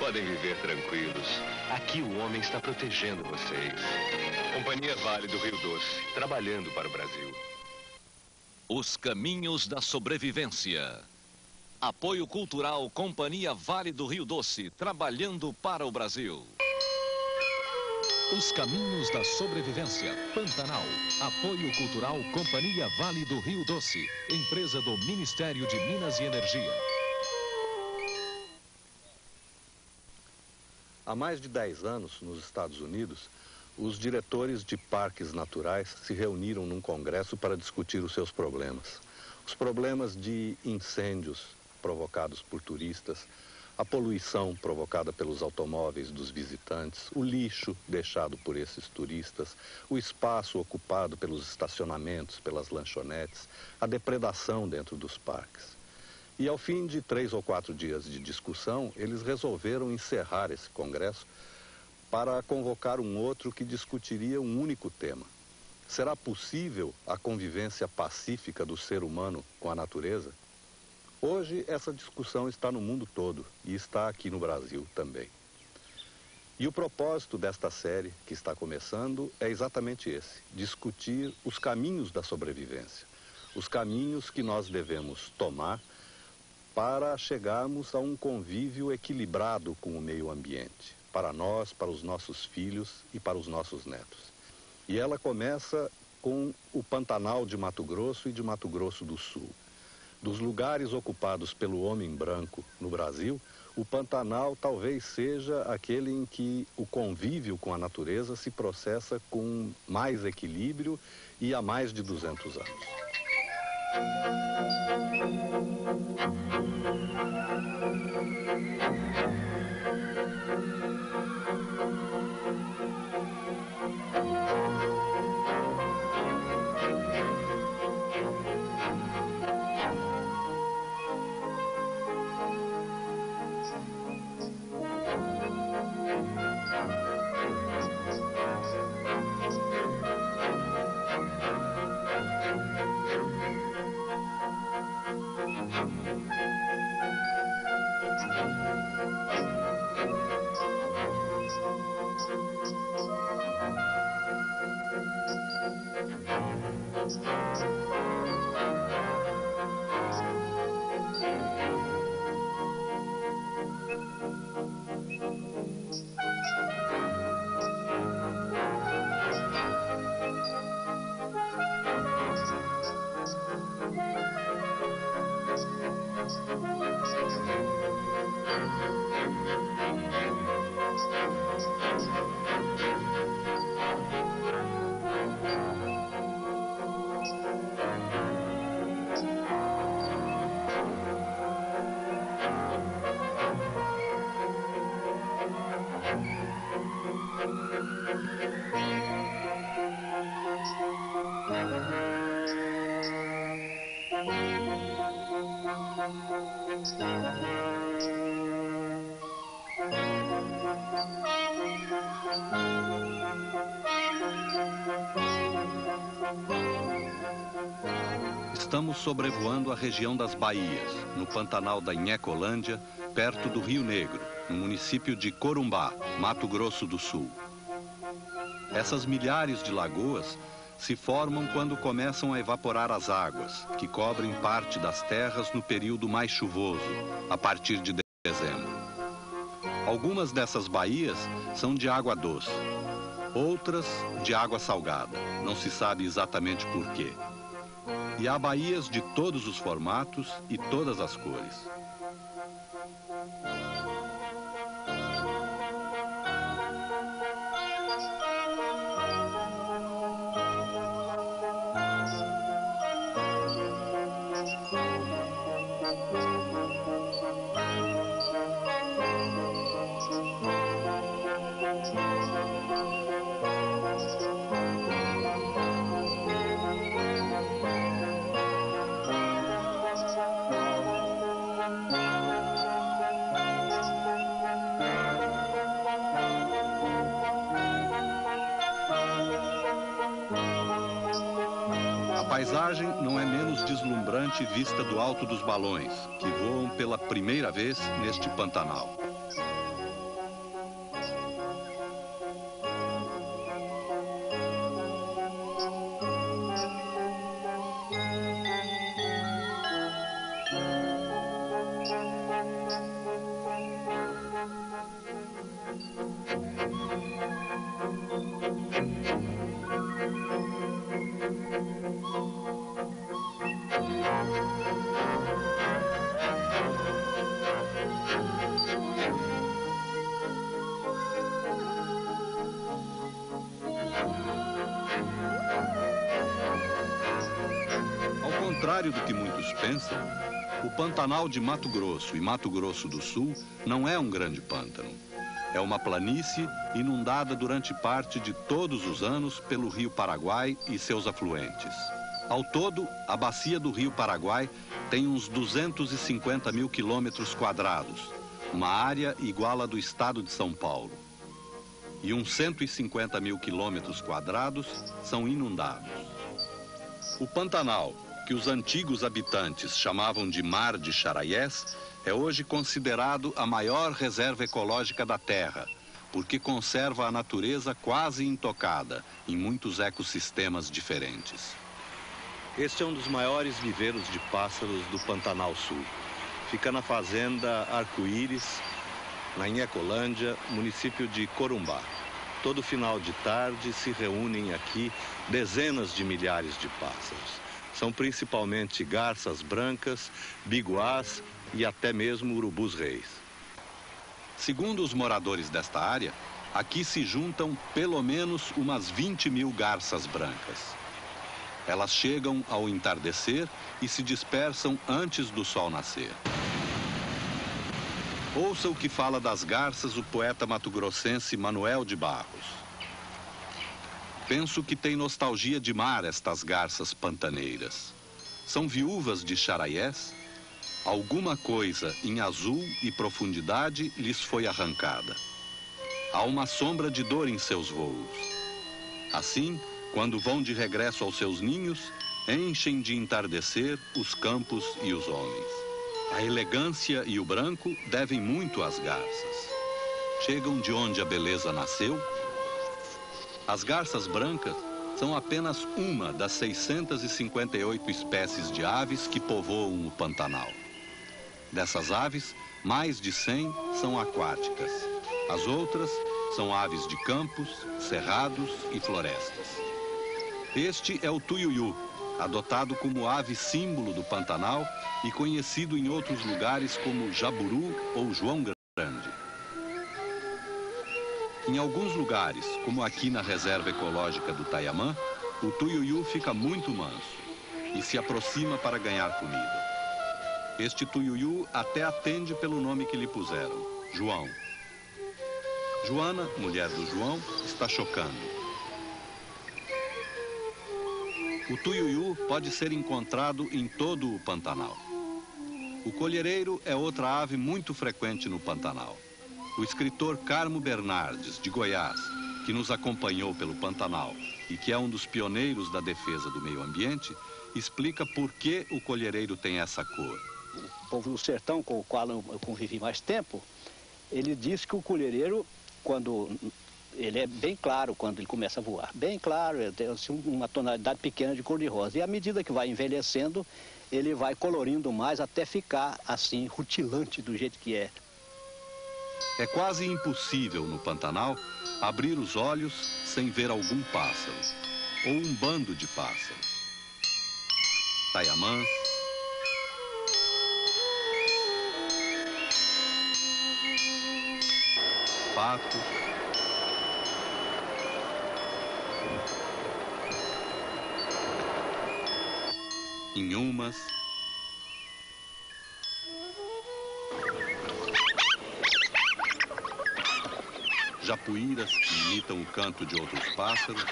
Podem viver tranquilos. Aqui o homem está protegendo vocês. Companhia Vale do Rio Doce, trabalhando para o Brasil. Os caminhos da sobrevivência. Apoio cultural Companhia Vale do Rio Doce, trabalhando para o Brasil. Os caminhos da sobrevivência. Pantanal. Apoio cultural Companhia Vale do Rio Doce, empresa do Ministério de Minas e Energia. Há mais de 10 anos, nos Estados Unidos, os diretores de parques naturais se reuniram num congresso para discutir os seus problemas. Os problemas de incêndios provocados por turistas, a poluição provocada pelos automóveis dos visitantes, o lixo deixado por esses turistas, o espaço ocupado pelos estacionamentos, pelas lanchonetes, a depredação dentro dos parques. E ao fim de 3 ou 4 dias de discussão, eles resolveram encerrar esse congresso para convocar um outro que discutiria um único tema. Será possível a convivência pacífica do ser humano com a natureza? Hoje, essa discussão está no mundo todo e está aqui no Brasil também. E o propósito desta série, que está começando, é exatamente esse: discutir os caminhos da sobrevivência, os caminhos que nós devemos tomar para chegarmos a um convívio equilibrado com o meio ambiente, para nós, para os nossos filhos e para os nossos netos. E ela começa com o Pantanal de Mato Grosso e de Mato Grosso do Sul. Dos lugares ocupados pelo homem branco no Brasil, o Pantanal talvez seja aquele em que o convívio com a natureza se processa com mais equilíbrio e há mais de 200 anos. Estamos sobrevoando a região das Baías, no Pantanal da Inhecolândia, perto do Rio Negro, no município de Corumbá, Mato Grosso do Sul. Essas milhares de lagoas se formam quando começam a evaporar as águas, que cobrem parte das terras no período mais chuvoso, a partir de dezembro. Algumas dessas baías são de água doce, outras de água salgada, não se sabe exatamente por quê. E há baías de todos os formatos e todas as cores. A paisagem não é menos deslumbrante vista do alto dos balões, que voam pela primeira vez neste Pantanal. contrário do que muitos pensam, o Pantanal de Mato Grosso e Mato Grosso do Sul não é um grande pântano. É uma planície inundada durante parte de todos os anos pelo Rio Paraguai e seus afluentes. Ao todo, a bacia do Rio Paraguai tem uns 250 mil quilômetros quadrados, uma área igual à do estado de São Paulo. E uns 150 mil quilômetros quadrados são inundados. O Pantanal, que os antigos habitantes chamavam de Mar de Xaraiés, é hoje considerado a maior reserva ecológica da Terra, porque conserva a natureza quase intocada em muitos ecossistemas diferentes. Este é um dos maiores viveiros de pássaros do Pantanal Sul. Fica na fazenda Arco-Íris, na Inhecolândia, município de Corumbá. Todo final de tarde se reúnem aqui dezenas de milhares de pássaros. São principalmente garças brancas, biguás e até mesmo urubus-reis. Segundo os moradores desta área, aqui se juntam pelo menos umas 20 mil garças brancas. Elas chegam ao entardecer e se dispersam antes do sol nascer. Ouça o que fala das garças o poeta mato-grossense Manuel de Barros. Penso que tem nostalgia de mar estas garças pantaneiras. São viúvas de Xaraiés? Alguma coisa em azul e profundidade lhes foi arrancada. Há uma sombra de dor em seus voos. Assim, quando vão de regresso aos seus ninhos, enchem de entardecer os campos e os homens. A elegância e o branco devem muito às garças. Chegam de onde a beleza nasceu. As garças brancas são apenas uma das 658 espécies de aves que povoam o Pantanal. Dessas aves, mais de 100 são aquáticas. As outras são aves de campos, cerrados e florestas. Este é o tuiuiu, adotado como ave símbolo do Pantanal e conhecido em outros lugares como jaburu ou João Grande. Em alguns lugares, como aqui na Reserva Ecológica do Taiamã, o tuiuiu fica muito manso e se aproxima para ganhar comida. Este tuiuiu até atende pelo nome que lhe puseram, João. Joana, mulher do João, está chocando. O tuiuiu pode ser encontrado em todo o Pantanal. O colhereiro é outra ave muito frequente no Pantanal. O escritor Carmo Bernardes, de Goiás, que nos acompanhou pelo Pantanal e que é um dos pioneiros da defesa do meio ambiente, explica por que o colhereiro tem essa cor. O povo do sertão, com o qual eu convivi mais tempo, ele diz que o colhereiro, quando ele é bem claro quando ele começa a voar. Bem claro, ele tem assim, uma tonalidade pequena de cor-de-rosa. E à medida que vai envelhecendo, ele vai colorindo mais até ficar assim, rutilante do jeito que é. É quase impossível no Pantanal abrir os olhos sem ver algum pássaro, ou um bando de pássaros. Taiamãs, patos, inhumas, japuíras que imitam o canto de outros pássaros,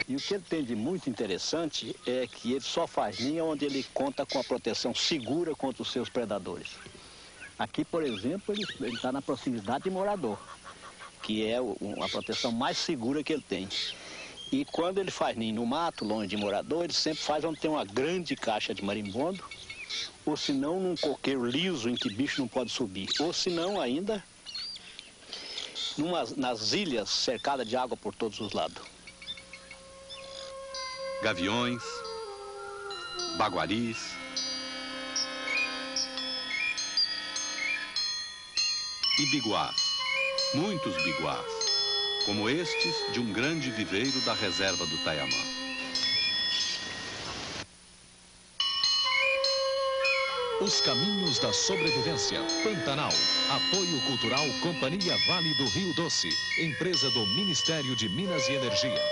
E o que ele tem de muito interessante é que ele só faz ninho onde ele conta com a proteção segura contra os seus predadores. Aqui, por exemplo, ele está na proximidade de morador, que é a proteção mais segura que ele tem. E quando ele faz ninho no mato, longe de morador, ele sempre faz onde tem uma grande caixa de marimbondo, ou se não num coqueiro liso em que bicho não pode subir, ou se não ainda nas ilhas cercadas de água por todos os lados. gaviões, baguaris, e biguás, muitos biguás, como estes de um grande viveiro da reserva do Taiamã. Os caminhos da sobrevivência. Pantanal. Apoio Cultural Companhia Vale do Rio Doce. Empresa do Ministério de Minas e Energia.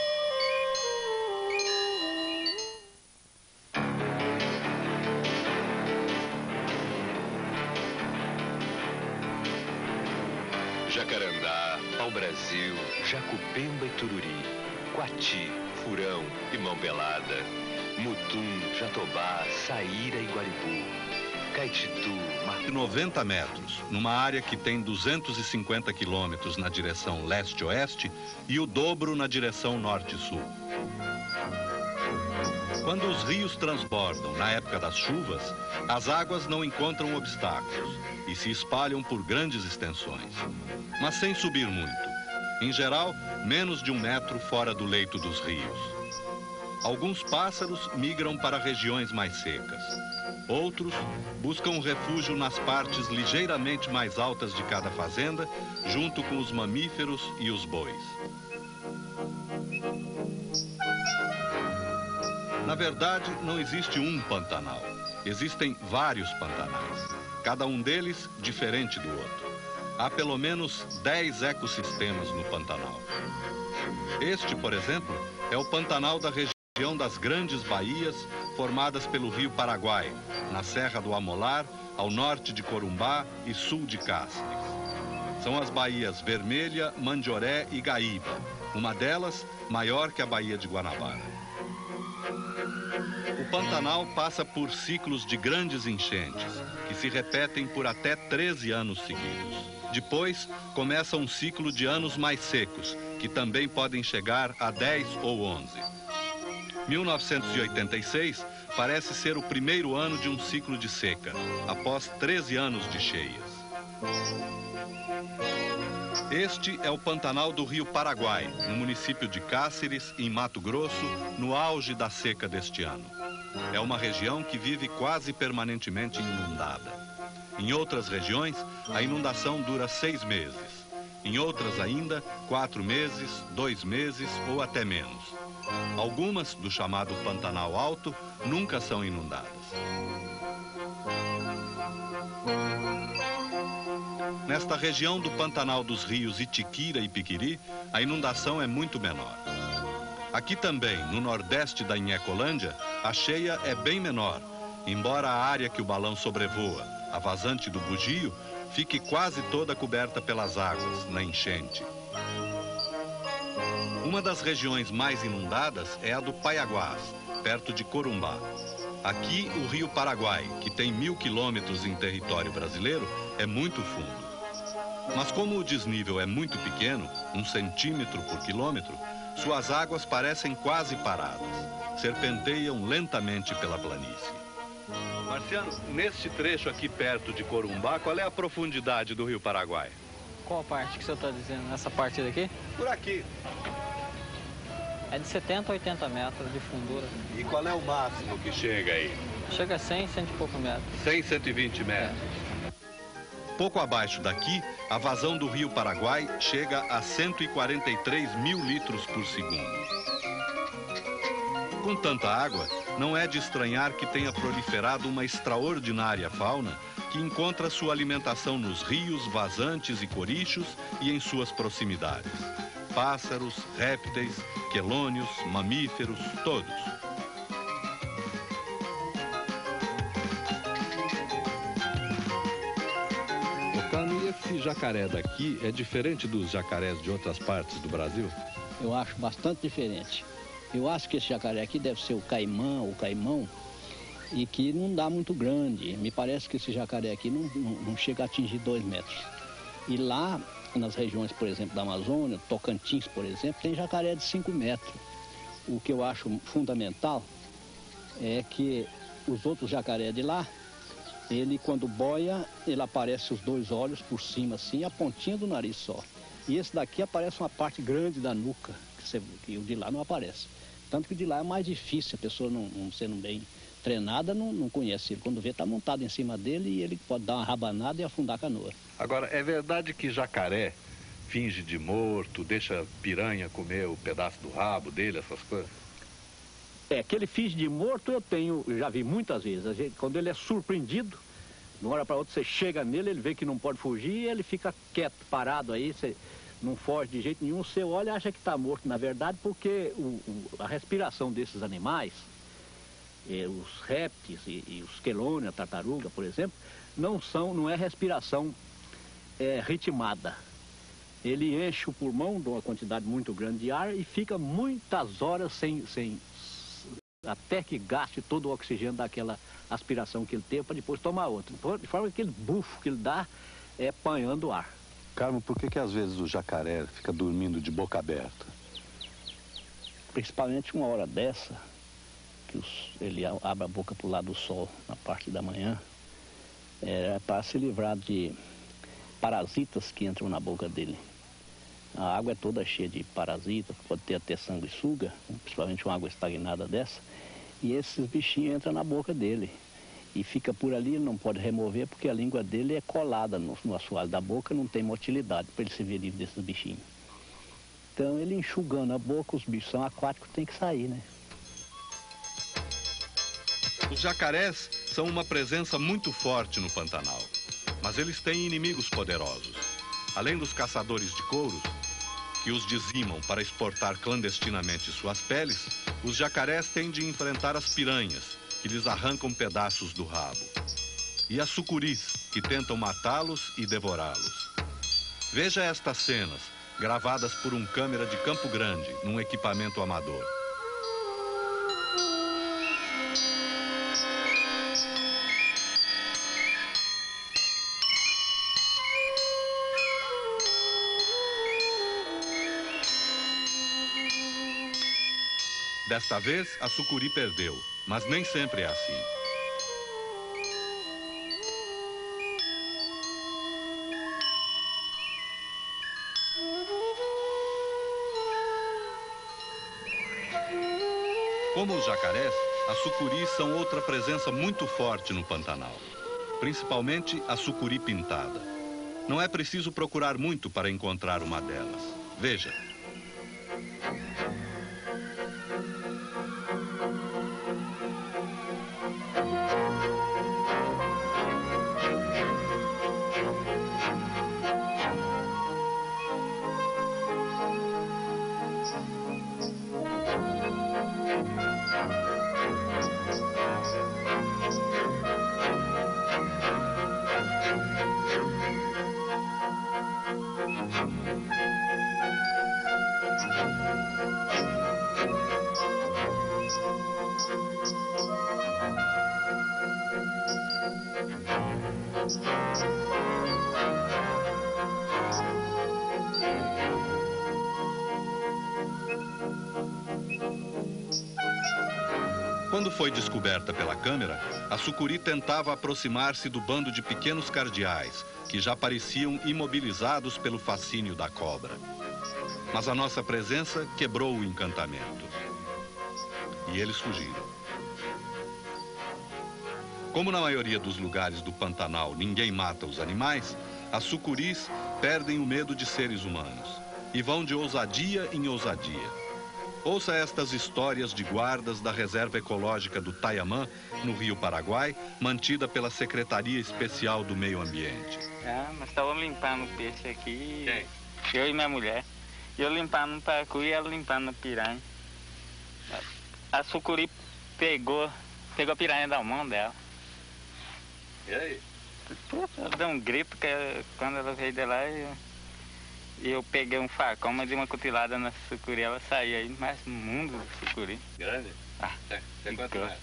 Jacarandá, pau-brasil, Jacupemba e Tururi, Quati, Furão e Mão Pelada, Mutum, Jatobá, Saíra e Guaribu, Caititu, 90 metros, numa área que tem 250 quilômetros na direção leste-oeste e o dobro na direção norte-sul. Quando os rios transbordam na época das chuvas, as águas não encontram obstáculos e se espalham por grandes extensões, mas sem subir muito. Em geral, menos de 1 metro fora do leito dos rios. Alguns pássaros migram para regiões mais secas. Outros buscam refúgio nas partes ligeiramente mais altas de cada fazenda, junto com os mamíferos e os bois. Na verdade, não existe um Pantanal. Existem vários Pantanais, cada um deles diferente do outro. Há pelo menos 10 ecossistemas no Pantanal. Este, por exemplo, é o Pantanal da região das Grandes Baías, formadas pelo Rio Paraguai, na Serra do Amolar, ao norte de Corumbá e sul de Cáceres. São as baías Vermelha, Mandioré e Gaíba, uma delas maior que a Baía de Guanabara. O Pantanal passa por ciclos de grandes enchentes, que se repetem por até 13 anos seguidos. Depois, começa um ciclo de anos mais secos, que também podem chegar a 10 ou 11. 1986 parece ser o primeiro ano de um ciclo de seca, após 13 anos de cheias. Este é o Pantanal do Rio Paraguai, no município de Cáceres, em Mato Grosso, no auge da seca deste ano. É uma região que vive quase permanentemente inundada. Em outras regiões, a inundação dura 6 meses. Em outras ainda, 4 meses, 2 meses ou até menos. Algumas, do chamado Pantanal Alto, nunca são inundadas. Nesta região do Pantanal dos rios Itiquira e Piquiri, a inundação é muito menor. Aqui também, no nordeste da Inhecolândia, a cheia é bem menor, embora a área que o balão sobrevoa, a vazante do Bugio, fique quase toda coberta pelas águas, na enchente. Uma das regiões mais inundadas é a do Paiaguás, perto de Corumbá. Aqui, o Rio Paraguai, que tem 1000 quilômetros em território brasileiro, é muito fundo. Mas como o desnível é muito pequeno, 1 centímetro por quilômetro, suas águas parecem quase paradas, serpenteiam lentamente pela planície. Marciano, neste trecho aqui perto de Corumbá, qual é a profundidade do Rio Paraguai? Qual parte que você está dizendo? Essa parte daqui? Por aqui. É de 70 a 80 metros de fundura. E qual é o máximo que chega aí? Chega a 100, 100 e pouco metros. 100, 120 metros. Pouco abaixo daqui, a vazão do Rio Paraguai chega a 143 mil litros por segundo. Com tanta água, não é de estranhar que tenha proliferado uma extraordinária fauna que encontra sua alimentação nos rios, vazantes e corichos e em suas proximidades. Pássaros, répteis, quelônios, mamíferos, todos. Ocano, e esse jacaré daqui é diferente dos jacarés de outras partes do Brasil? Eu acho bastante diferente. Eu acho que esse jacaré aqui deve ser o caimã ou caimão e que não dá muito grande. Me parece que esse jacaré aqui não chega a atingir 2 metros. E lá, nas regiões, por exemplo, da Amazônia, Tocantins, por exemplo, tem jacaré de 5 metros. O que eu acho fundamental é que os outros jacaré de lá, ele quando boia, ele aparece os 2 olhos por cima assim, e a pontinha do nariz só. E esse daqui aparece uma parte grande da nuca, que o de lá não aparece. Tanto que o de lá é mais difícil, a pessoa não sendo bem treinada, não conhece ele. Quando vê, está montado em cima dele e ele pode dar uma rabanada e afundar a canoa. Agora, é verdade que jacaré finge de morto, deixa piranha comer o pedaço do rabo dele, essas coisas? É, que ele finge de morto já vi muitas vezes. Quando ele é surpreendido, De uma hora para outra você chega nele, ele vê que não pode fugir e ele fica quieto, parado aí, você não foge de jeito nenhum. Você olha e acha que está morto, na verdade, porque a respiração desses animais, os répteis e os quelônios, a tartaruga, por exemplo, não é respiração ritmada. Ele enche o pulmão de uma quantidade muito grande de ar e fica muitas horas até que gaste todo o oxigênio daquela aspiração que ele teve para depois tomar outra. De forma que aquele bufo que ele dá é apanhando ar. Carmo, por que às vezes o jacaré fica dormindo de boca aberta? Principalmente uma hora dessa, que ele abre a boca para o lado do sol na parte da manhã, para se livrar de parasitas que entram na boca dele. A água é toda cheia de parasitas, pode ter até sanguessuga, principalmente uma água estagnada dessa, e esses bichinhos entram na boca dele. E fica por ali, ele não pode remover, porque a língua dele é colada no assoalho da boca, não tem motilidade para ele se ver livre desses bichinhos. Então ele enxugando a boca, os bichos são aquáticos, tem que sair, né? Os jacarés são uma presença muito forte no Pantanal, mas eles têm inimigos poderosos. Além dos caçadores de couros, que os dizimam para exportar clandestinamente suas peles, os jacarés têm de enfrentar as piranhas, que lhes arrancam pedaços do rabo, e as sucuris, que tentam matá-los e devorá-los. Veja estas cenas, gravadas por um câmera de Campo Grande, num equipamento amador. Desta vez, a sucuri perdeu, mas nem sempre é assim. Como os jacarés, as sucuris são outra presença muito forte no Pantanal, principalmente a sucuri pintada. Não é preciso procurar muito para encontrar uma delas. Veja. Quando foi descoberta pela câmera, a sucuri tentava aproximar-se do bando de pequenos cardeais, que já pareciam imobilizados pelo fascínio da cobra. Mas a nossa presença quebrou o encantamento. E eles fugiram. Como na maioria dos lugares do Pantanal ninguém mata os animais, as sucuris perdem o medo de seres humanos e vão de ousadia em ousadia. Ouça estas histórias de guardas da Reserva Ecológica do Taiamã, no Rio Paraguai, mantida pela Secretaria Especial do Meio Ambiente. Nós estávamos limpando o peixe aqui, Quem? eu e minha mulher. Eu limpando no pacu e ela limpando no piranha. A sucuri pegou a piranha da mão dela. E aí? Ela deu um grito que quando ela veio de lá, eu peguei um facão, mas dei uma cutilada na sucuri, ela saiu aí, mas mundo de sucuri. Grande? Tem quanto metros?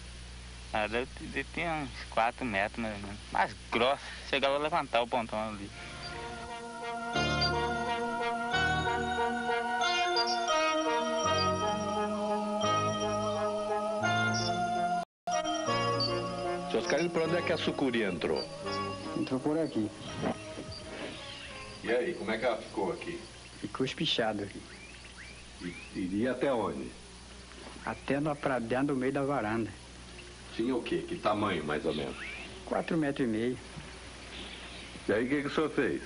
Deve ter uns 4 metros, mais grossa. Chegava a levantar o pontão ali. Seu Oscarino, por onde é que a sucuri entrou? Entrou por aqui. E aí, como é que ela ficou aqui? Ficou espichado aqui. E até onde? Até no pradeado no meio da varanda. Tinha o quê? Que tamanho, mais ou menos? 4,5 metros. E aí, o que o senhor fez?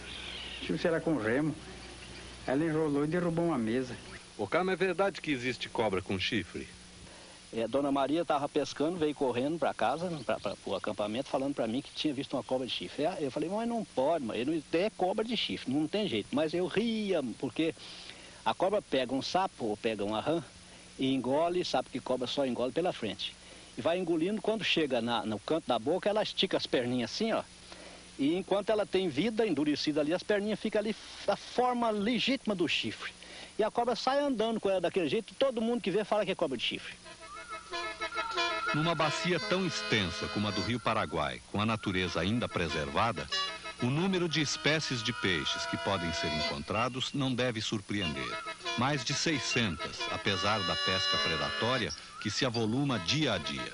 Tipo, se era com remo. Ela enrolou e derrubou uma mesa. Ô, Carmo, é verdade que existe cobra com chifre? Dona Maria estava pescando, veio correndo para casa, para o acampamento, falando para mim que tinha visto uma cobra de chifre. Eu falei, mas não pode, mas é cobra de chifre, não tem jeito. Mas eu ria, porque a cobra pega um sapo ou pega uma rã e engole, sabe que cobra só engole pela frente. E vai engolindo, quando chega no canto da boca, ela estica as perninhas assim, ó. E enquanto ela tem vida endurecida ali, as perninhas ficam ali, a forma legítima do chifre. E a cobra sai andando com ela daquele jeito, todo mundo que vê fala que é cobra de chifre. Numa bacia tão extensa como a do Rio Paraguai, com a natureza ainda preservada, o número de espécies de peixes que podem ser encontrados não deve surpreender. Mais de 600, apesar da pesca predatória, que se avoluma dia a dia.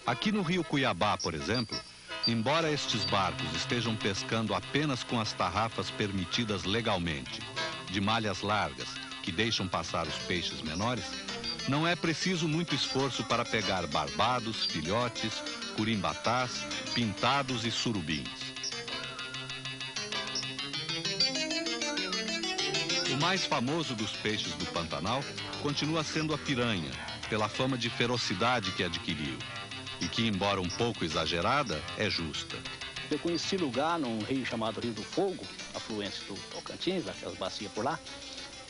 Aqui no Rio Cuiabá, por exemplo, embora estes barcos estejam pescando apenas com as tarrafas permitidas legalmente, de malhas largas, que deixam passar os peixes menores, não é preciso muito esforço para pegar barbados, filhotes, curimbatás, pintados e surubins. O mais famoso dos peixes do Pantanal continua sendo a piranha, pela fama de ferocidade que adquiriu, e que, embora um pouco exagerada, é justa. Eu conheci lugar num rio chamado Rio do Fogo, afluente do Tocantins, aquelas bacias por lá,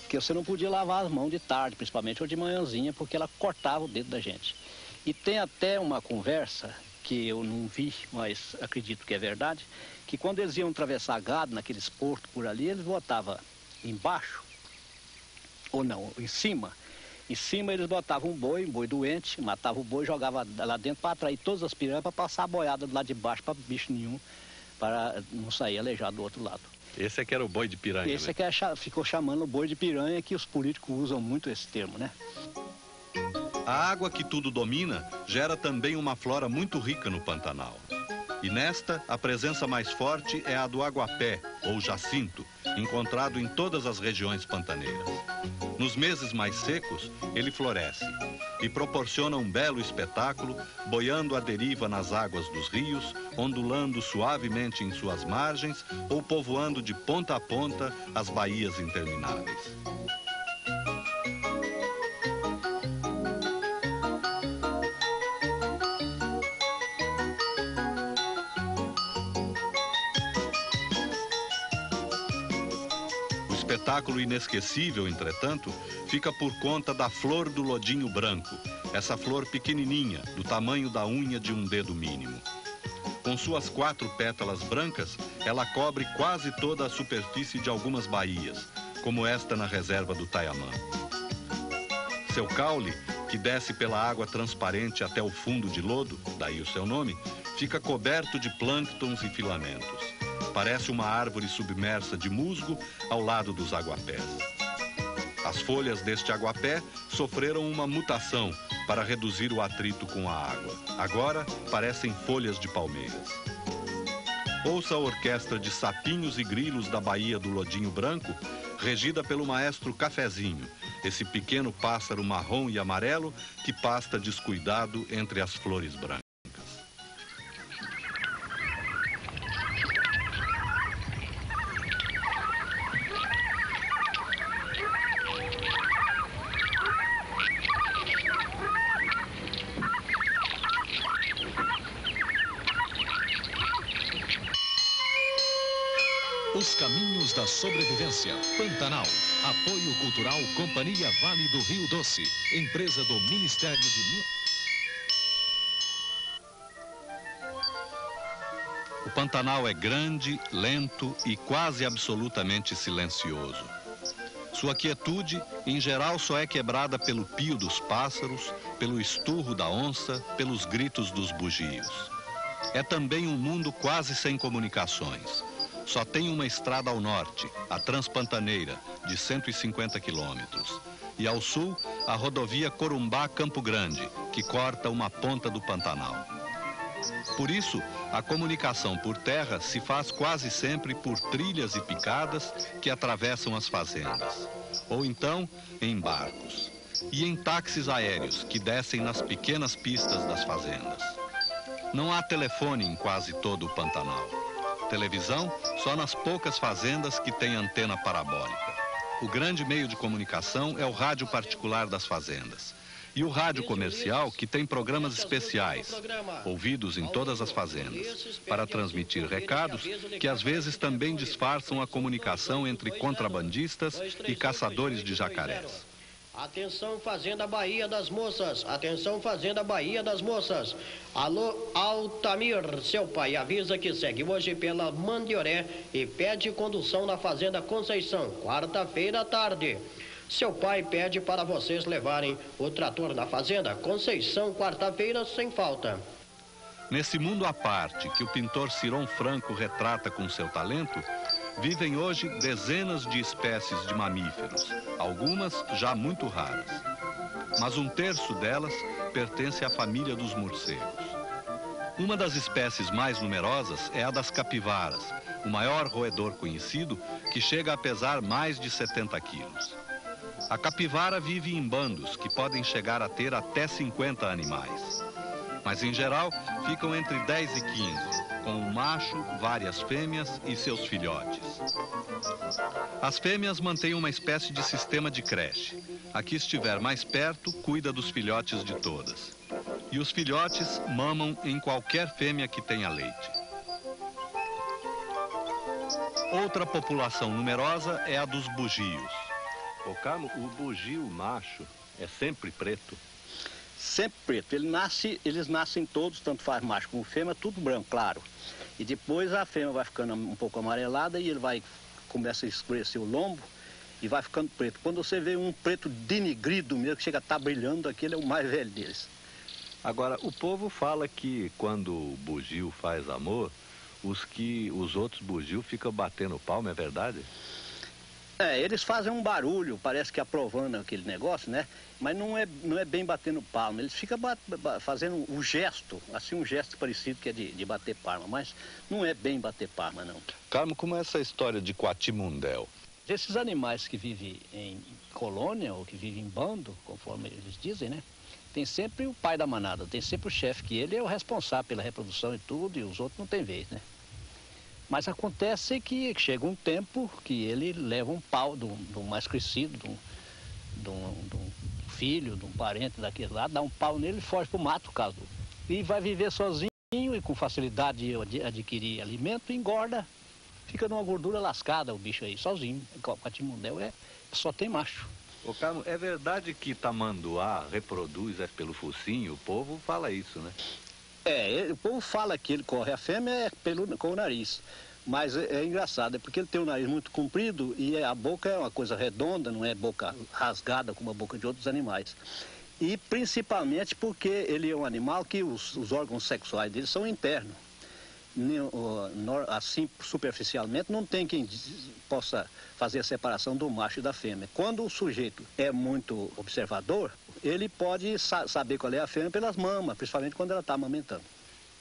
que você não podia lavar as mãos de tarde, principalmente, ou de manhãzinha, porque ela cortava o dedo da gente. E tem até uma conversa, que eu não vi, mas acredito que é verdade, que quando eles iam atravessar gado naqueles portos por ali, eles botavam embaixo, ou não, em cima. Em cima eles botavam um boi doente, matavam o boi e jogavam lá dentro para atrair todas as piranhas, para passar a boiada do lado de baixo para bicho nenhum, para não sair aleijado do outro lado. Esse é que era o boi de piranha, Esse é que ficou chamando o boi de piranha, que os políticos usam muito esse termo, né? A água que tudo domina gera também uma flora muito rica no Pantanal. E nesta, a presença mais forte é a do aguapé, ou jacinto, encontrado em todas as regiões pantaneiras. Nos meses mais secos, ele floresce e proporciona um belo espetáculo, boiando à deriva nas águas dos rios, ondulando suavemente em suas margens ou povoando de ponta a ponta as baías intermináveis. O espetáculo inesquecível, entretanto, fica por conta da flor do lodinho branco, essa flor pequenininha, do tamanho da unha de um dedo mínimo. Com suas 4 pétalas brancas, ela cobre quase toda a superfície de algumas baías, como esta na reserva do Taiamã. Seu caule, que desce pela água transparente até o fundo de lodo, daí o seu nome, fica coberto de plânctons e filamentos. Parece uma árvore submersa de musgo ao lado dos aguapés. As folhas deste aguapé sofreram uma mutação para reduzir o atrito com a água. Agora parecem folhas de palmeiras. Ouça a orquestra de sapinhos e grilos da Baía do Lodinho Branco, regida pelo maestro Cafezinho, esse pequeno pássaro marrom e amarelo que pasta descuidado entre as flores brancas. Os caminhos da sobrevivência. Pantanal. Apoio Cultural Companhia Vale do Rio Doce. Empresa do Ministério de... O Pantanal é grande, lento e quase absolutamente silencioso. Sua quietude, em geral, só é quebrada pelo pio dos pássaros, pelo esturro da onça, pelos gritos dos bugios. É também um mundo quase sem comunicações. Só tem uma estrada ao norte, a Transpantaneira, de 150 quilômetros. E ao sul, a rodovia Corumbá-Campo Grande, que corta uma ponta do Pantanal. Por isso, a comunicação por terra se faz quase sempre por trilhas e picadas que atravessam as fazendas. Ou então, em barcos. E em táxis aéreos que descem nas pequenas pistas das fazendas. Não há telefone em quase todo o Pantanal. Televisão só nas poucas fazendas que têm antena parabólica. O grande meio de comunicação é o rádio particular das fazendas. E o rádio comercial, que tem programas especiais, ouvidos em todas as fazendas, para transmitir recados que às vezes também disfarçam a comunicação entre contrabandistas e caçadores de jacarés. Atenção, Fazenda Bahia das Moças. Atenção, Fazenda Bahia das Moças. Alô, Altamir, seu pai avisa que segue hoje pela Mandioré e pede condução na Fazenda Conceição, quarta-feira à tarde. Seu pai pede para vocês levarem o trator na Fazenda Conceição, quarta-feira, sem falta. Nesse mundo à parte que o pintor Ciron Franco retrata com seu talento, vivem hoje dezenas de espécies de mamíferos, algumas já muito raras. Mas um terço delas pertence à família dos morcegos. Uma das espécies mais numerosas é a das capivaras, o maior roedor conhecido, que chega a pesar mais de 70 quilos. A capivara vive em bandos que podem chegar a ter até 50 animais. Mas, em geral, ficam entre 10 e 15, com um macho, várias fêmeas e seus filhotes. As fêmeas mantêm uma espécie de sistema de creche. A que estiver mais perto, cuida dos filhotes de todas. E os filhotes mamam em qualquer fêmea que tenha leite. Outra população numerosa é a dos bugios. Ô Carmo, o bugio macho é sempre preto? Sempre preto. Eles nascem todos, tanto faz macho como fêmea, tudo branco, claro. E depois a fêmea vai ficando um pouco amarelada e ele começa a escurecer o lombo e vai ficando preto. Quando você vê um preto denegrido mesmo, que chega a estar brilhando, aquele é o mais velho deles. Agora, o povo fala que quando o bugio faz amor, os outros bugios ficam batendo palma, é verdade? Eles fazem um barulho, parece que aprovando aquele negócio, né? Mas não é bem batendo palma, eles ficam fazendo um gesto, assim, um gesto parecido que é de bater palma, mas não é bem bater palma, não. Carmo, como é essa história de Quatimundel? Esses animais que vivem em colônia ou que vivem em bando, conforme eles dizem, né? Tem sempre o pai da manada, tem sempre o chefe, que ele é o responsável pela reprodução e tudo, e os outros não tem vez, né? Mas acontece que chega um tempo que ele leva um pau do mais crescido, de um filho, de um parente daquele lá, dá um pau nele e foge para o mato, caso. E vai viver sozinho e com facilidade de adquirir alimento, engorda, fica numa gordura lascada o bicho aí, sozinho. O Quatimundel só tem macho. Ô Carmo, é verdade que tamanduá reproduz pelo focinho? O povo fala isso, né? O povo fala que ele corre a fêmea com o nariz, mas é engraçado, é porque ele tem o nariz muito comprido e a boca é uma coisa redonda, não é boca rasgada como a boca de outros animais. E principalmente porque ele é um animal que os órgãos sexuais dele são internos. Assim, superficialmente, não tem quem possa fazer a separação do macho e da fêmea. Quando o sujeito é muito observador, ele pode saber qual é a fêmea pelas mamas, principalmente quando ela está amamentando.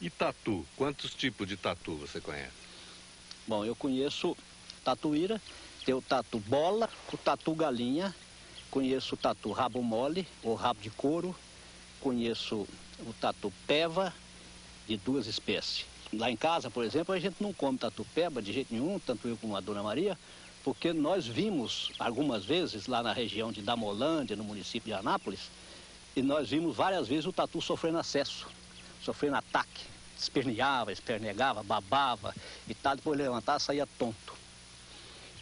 E tatu? Quantos tipos de tatu você conhece? Bom, eu conheço tatuíra, tem o tatu bola, o tatu galinha, conheço o tatu rabo mole, ou rabo de couro, conheço o tatu peva, de duas espécies. Lá em casa, por exemplo, a gente não come tatu-peba de jeito nenhum, tanto eu como a Dona Maria, porque nós vimos algumas vezes lá na região de Damolândia, no município de Anápolis, e nós vimos várias vezes o tatu sofrendo acesso, sofrendo ataque, esperneava, espernegava, babava e tal, depois levantava, saía tonto.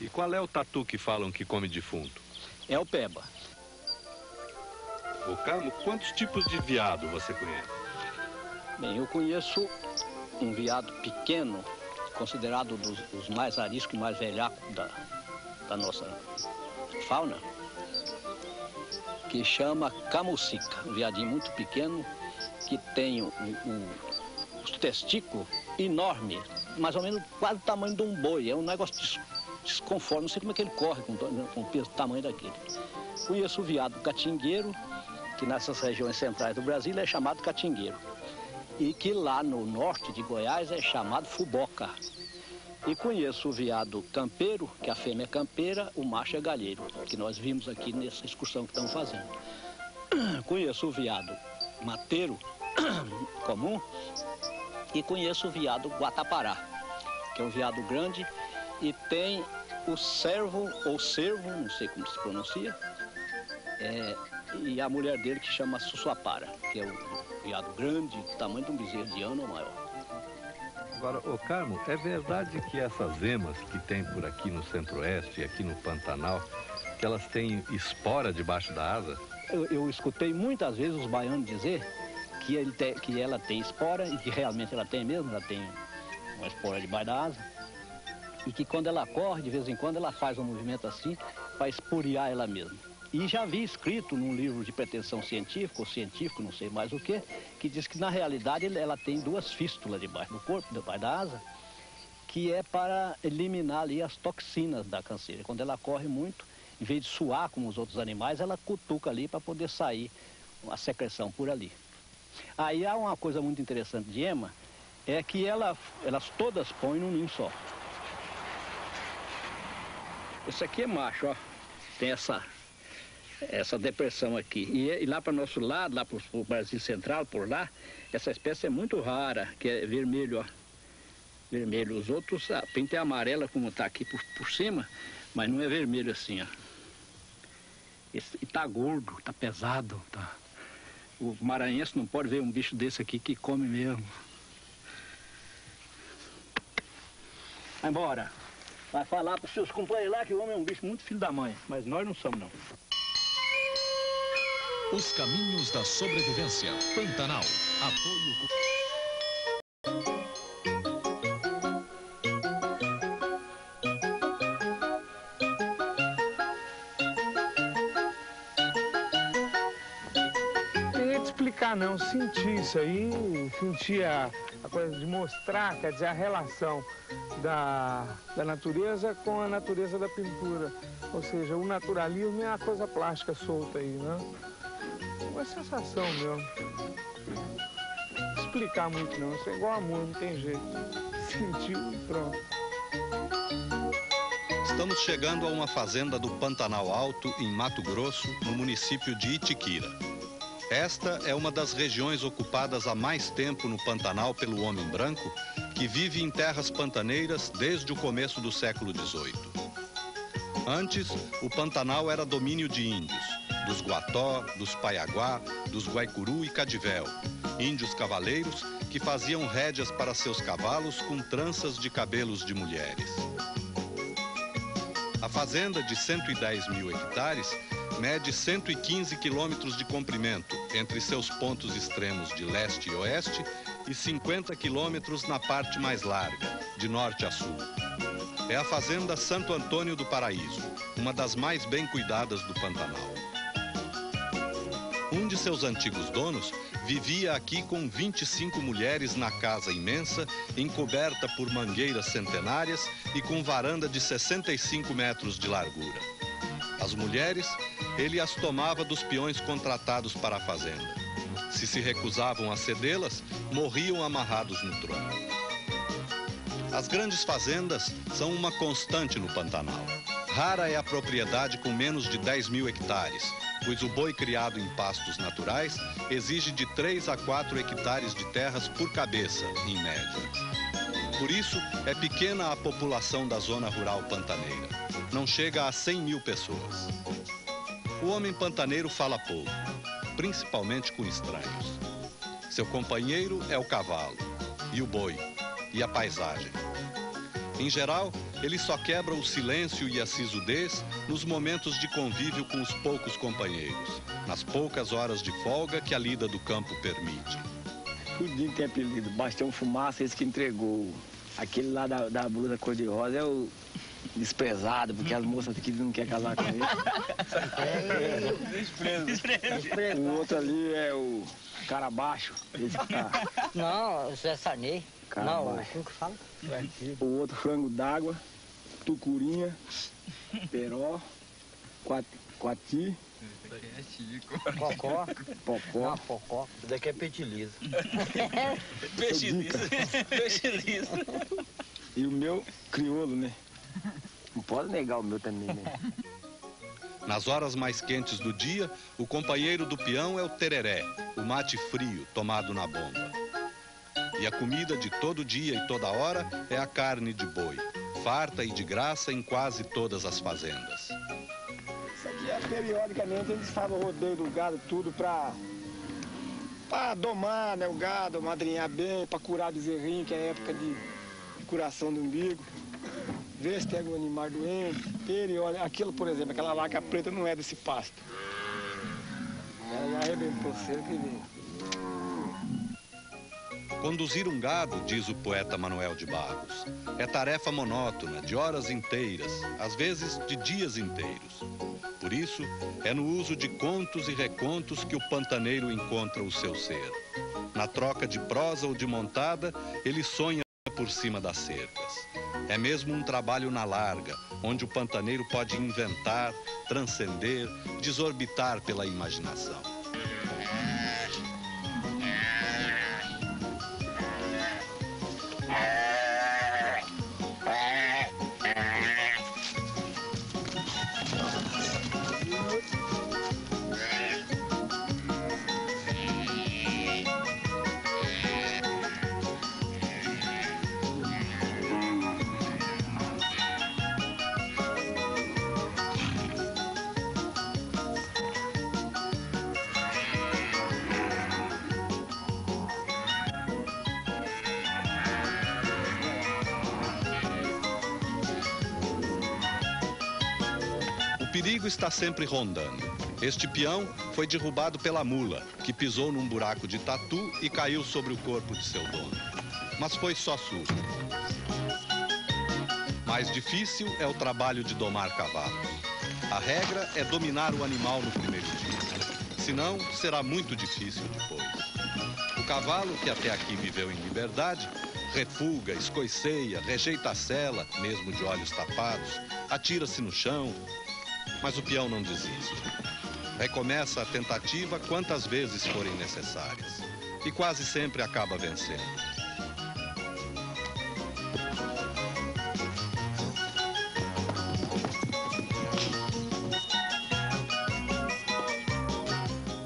E qual é o tatu que falam que come defunto? É o peba. Ô Carmo, quantos tipos de veado você conhece? Bem, eu conheço um veado pequeno, considerado dos mais ariscos e mais velhacos da nossa fauna, que chama camucica, um veadinho muito pequeno, que tem os testículos enormes, mais ou menos quase o tamanho de um boi, é um negócio desconforme, não sei como é que ele corre com o peso do tamanho daquele. Conheço o veado catingueiro, que nessas regiões centrais do Brasil é chamado catingueiro, e que lá no norte de Goiás é chamado fuboca. E conheço o veado campeiro, que a fêmea é campeira, o macho é galheiro, que nós vimos aqui nessa excursão que estamos fazendo. Conheço o veado mateiro, comum, e conheço o veado guatapará, que é um veado grande, e tem o cervo, ou cervo, não sei como se pronuncia, e a mulher dele que chama Sussuapara, que é um veado grande, do tamanho de um bezerro de ano ou maior. Agora, ô Carmo, é verdade que essas emas que tem por aqui no Centro-Oeste e aqui no Pantanal, que elas têm espora debaixo da asa? Eu escutei muitas vezes os baianos dizer que ela tem espora, e que realmente ela tem mesmo, ela tem uma espora debaixo da asa, e que quando ela corre, de vez em quando, ela faz um movimento assim para esporiar ela mesma. E já vi escrito num livro de pretensão científica, ou científico, não sei mais o que diz que na realidade ela tem 2 fístulas debaixo do corpo, debaixo da asa, que é para eliminar ali as toxinas da canseira. Quando ela corre muito, em vez de suar como os outros animais, ela cutuca ali para poder sair a secreção por ali. Aí há uma coisa muito interessante de ema, é que elas todas põem num ninho só. Esse aqui é macho, ó. Tem essa depressão aqui. E lá para o nosso lado, lá para o Brasil Central, por lá, essa espécie é muito rara, que é vermelho, ó. Vermelho. Os outros, a pinta é amarela, como está aqui por cima, mas não é vermelho assim, ó. E tá gordo, tá pesado, tá. O maranhense não pode ver um bicho desse aqui que come mesmo. Vai embora. Vai falar para os seus companheiros lá que o homem é um bicho muito filho da mãe, mas nós não somos, não. Os caminhos da sobrevivência. Pantanal. Apoio. Não, sentir isso aí, sentir a coisa de mostrar, quer dizer, a relação da natureza com a natureza da pintura. Ou seja, o naturalismo é a coisa plástica solta aí, né? Uma sensação mesmo. Explicar muito não, isso é igual amor, não tem jeito. Sentiu e pronto. Estamos chegando a uma fazenda do Pantanal Alto, em Mato Grosso, no município de Itiquira. Esta é uma das regiões ocupadas há mais tempo no Pantanal pelo homem branco, que vive em terras pantaneiras desde o começo do século XVIII. Antes, o Pantanal era domínio de índios, dos Guató, dos Paiaguá, dos Guaicuru e Cadivel, índios cavaleiros que faziam rédeas para seus cavalos com tranças de cabelos de mulheres. A fazenda de 110 mil hectares mede 115 quilômetros de comprimento entre seus pontos extremos de leste e oeste e 50 quilômetros na parte mais larga, de norte a sul. É a fazenda Santo Antônio do Paraíso, uma das mais bem cuidadas do Pantanal. Um de seus antigos donos vivia aqui com 25 mulheres na casa imensa, encoberta por mangueiras centenárias e com varanda de 65 metros de largura. As mulheres, ele as tomava dos peões contratados para a fazenda. Se recusavam a cedê-las, morriam amarrados no tronco. As grandes fazendas são uma constante no Pantanal. Rara é a propriedade com menos de 10 mil hectares, pois o boi criado em pastos naturais exige de 3 a 4 hectares de terras por cabeça, em média. Por isso, é pequena a população da zona rural pantaneira. Não chega a 100 mil pessoas. O homem pantaneiro fala pouco, principalmente com estranhos. Seu companheiro é o cavalo, e o boi, e a paisagem. Em geral, ele só quebra o silêncio e a sisudez nos momentos de convívio com os poucos companheiros, nas poucas horas de folga que a lida do campo permite. Tudinho tem apelido, Bastião Fumaça, esse que entregou. Aquele lá da blusa cor-de-rosa é o desprezado, porque as moças aqui não querem casar com ele. Desprezo. O outro ali é o cara baixo. Esse que tá... Não, Zé Sarney. Não, como que fala? O outro frango d'água, tucurinha, peró, quati. Cocó. Popó. Não, pocó. Isso daqui é peixe liso. Peixe liso. Peixe liso. E o meu, crioulo, né? Não pode negar o meu também, né? Nas horas mais quentes do dia, o companheiro do peão é o tereré, o mate frio tomado na bomba. E a comida de todo dia e toda hora é a carne de boi, farta e de graça em quase todas as fazendas. Isso aqui é periodicamente eles fazem o rodeio do gado, tudo para domar, né, o gado, madrinhar bem, para curar bezerrinho, que é época de curação do umbigo. Ver se tem algum animal doente, periódico. Aquilo, por exemplo, aquela vaca preta não é desse pasto. Ela já arrebentou cerca e... Conduzir um gado, diz o poeta Manuel de Barros, é tarefa monótona, de horas inteiras, às vezes de dias inteiros. Por isso, é no uso de contos e recontos que o pantaneiro encontra o seu ser. Na troca de prosa ou de montada, ele sonha por cima das cercas. É mesmo um trabalho na larga, onde o pantaneiro pode inventar, transcender, desorbitar pela imaginação. O perigo está sempre rondando. Este peão foi derrubado pela mula, que pisou num buraco de tatu e caiu sobre o corpo de seu dono. Mas foi só susto. Mais difícil é o trabalho de domar cavalos. A regra é dominar o animal no primeiro dia. Senão, será muito difícil depois. O cavalo, que até aqui viveu em liberdade, refuga, escoiceia, rejeita a sela, mesmo de olhos tapados, atira-se no chão. Mas o peão não desiste. Recomeça a tentativa quantas vezes forem necessárias. E quase sempre acaba vencendo.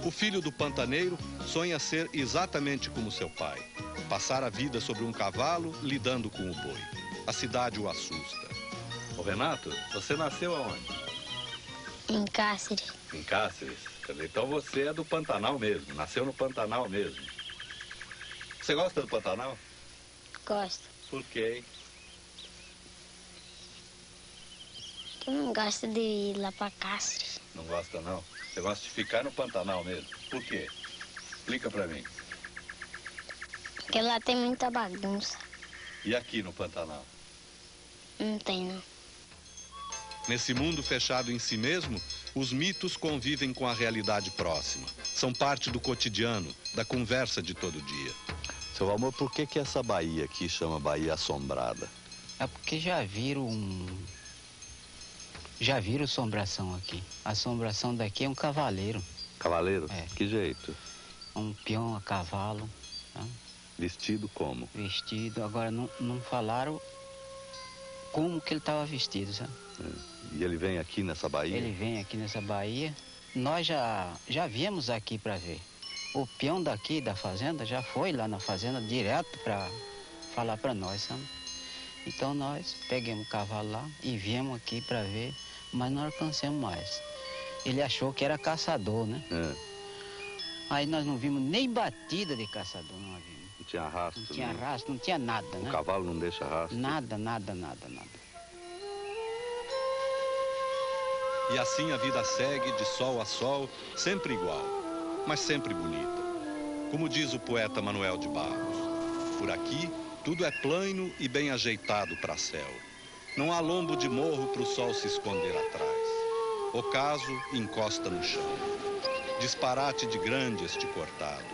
O filho do pantaneiro sonha ser exatamente como seu pai. Passar a vida sobre um cavalo, lidando com o boi. A cidade o assusta. Ô Renato, você nasceu aonde? Em Cáceres. Em Cáceres? Então você é do Pantanal mesmo, nasceu no Pantanal mesmo. Você gosta do Pantanal? Gosto. Por quê, hein? Eu não gosto de ir lá pra Cáceres. Não gosta, não? Você gosta de ficar no Pantanal mesmo? Por quê? Explica pra mim. Porque lá tem muita bagunça. E aqui no Pantanal? Não tem, não. Nesse mundo fechado em si mesmo, os mitos convivem com a realidade próxima. São parte do cotidiano, da conversa de todo dia. Seu Valmor, por que essa baía aqui chama Baía Assombrada? É porque já viram assombração aqui. A assombração daqui é um cavaleiro. Cavaleiro? É. Que jeito? Um peão a cavalo. Tá? Vestido como? Vestido. Agora não falaram como que ele estava vestido, sabe? É. E ele vem aqui nessa baía? Ele vem aqui nessa baía. Nós já viemos aqui para ver. O peão daqui da fazenda já foi lá na fazenda direto para falar para nós, sabe? Então nós pegamos o cavalo lá e viemos aqui para ver, mas não alcançamos mais. Ele achou que era caçador, né? É. Aí nós não vimos nem batida de caçador, não vimos. Não tinha rastro? Não tinha rastro, não tinha nada, né? O cavalo não deixa rastro? Nada. E assim a vida segue de sol a sol, sempre igual, mas sempre bonita. Como diz o poeta Manuel de Barros, por aqui tudo é plano e bem ajeitado para céu. Não há lombo de morro para o sol se esconder atrás. Ocaso encosta no chão. Disparate de grande este cortado.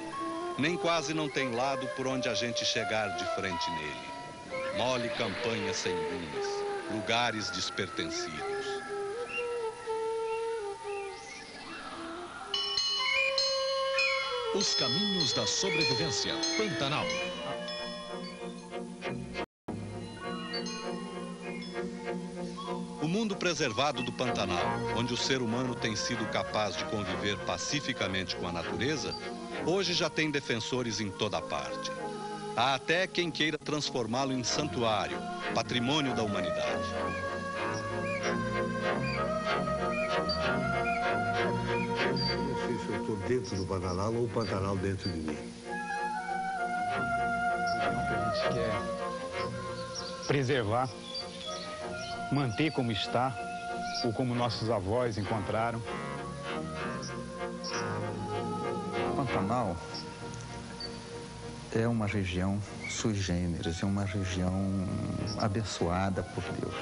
Nem quase não tem lado por onde a gente chegar de frente nele. Mole campanha sem gumes, lugares despertencidos. Os caminhos da sobrevivência. Pantanal. O mundo preservado do Pantanal, onde o ser humano tem sido capaz de conviver pacificamente com a natureza, hoje já tem defensores em toda parte. Há até quem queira transformá-lo em santuário, patrimônio da humanidade. dentro do Pantanal ou o Pantanal dentro de mim. O que a gente quer preservar, manter como está, ou como nossos avós encontraram. O Pantanal é uma região sui generis, é uma região abençoada por Deus.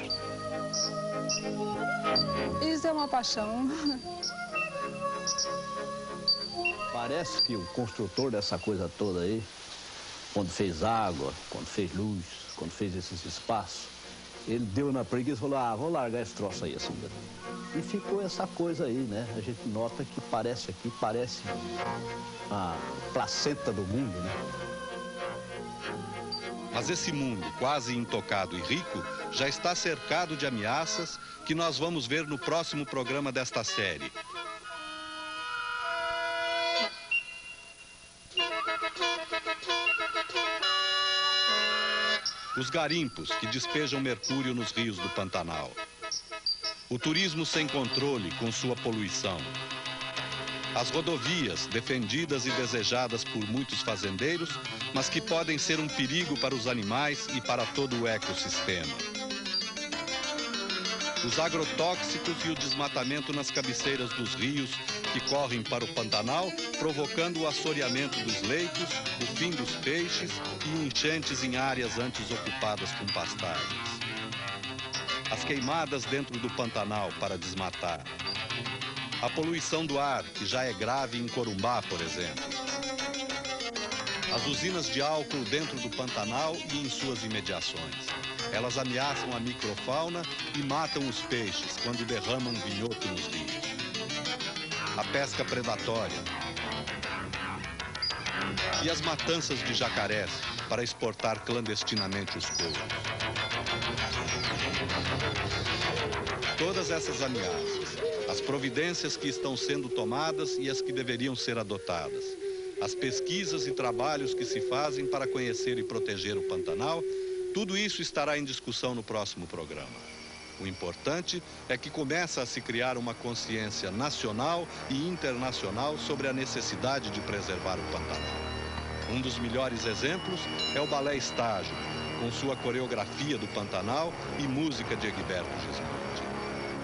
Isso é uma paixão. Parece que o construtor dessa coisa toda aí, quando fez água, quando fez luz, quando fez esses espaços, ele deu na preguiça e falou, vou largar esse troço aí assim mesmo. E ficou essa coisa aí, né? A gente nota que parece a placenta do mundo, né? Mas esse mundo, quase intocado e rico, já está cercado de ameaças que nós vamos ver no próximo programa desta série. Os garimpos que despejam mercúrio nos rios do Pantanal. O turismo sem controle com sua poluição. As rodovias defendidas e desejadas por muitos fazendeiros, mas que podem ser um perigo para os animais e para todo o ecossistema. Os agrotóxicos e o desmatamento nas cabeceiras dos rios que correm para o Pantanal, provocando o assoreamento dos leitos, o fim dos peixes e enchentes em áreas antes ocupadas com pastagens. As queimadas dentro do Pantanal para desmatar. A poluição do ar, que já é grave em Corumbá, por exemplo. As usinas de álcool dentro do Pantanal e em suas imediações. Elas ameaçam a microfauna e matam os peixes quando derramam vinhoto nos rios. A pesca predatória. E as matanças de jacarés para exportar clandestinamente os couros. Todas essas ameaças, as providências que estão sendo tomadas e as que deveriam ser adotadas, as pesquisas e trabalhos que se fazem para conhecer e proteger o Pantanal, tudo isso estará em discussão no próximo programa. O importante é que começa a se criar uma consciência nacional e internacional sobre a necessidade de preservar o Pantanal. Um dos melhores exemplos é o Balé Estágio, com sua coreografia do Pantanal e música de Egberto Gismonti.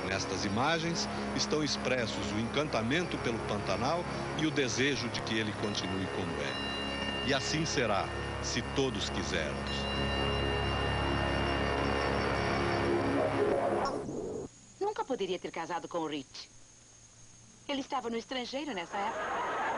Nestas imagens estão expressos o encantamento pelo Pantanal e o desejo de que ele continue como é. E assim será, se todos quisermos. Nunca poderia ter casado com o Rich. Ele estava no estrangeiro nessa época.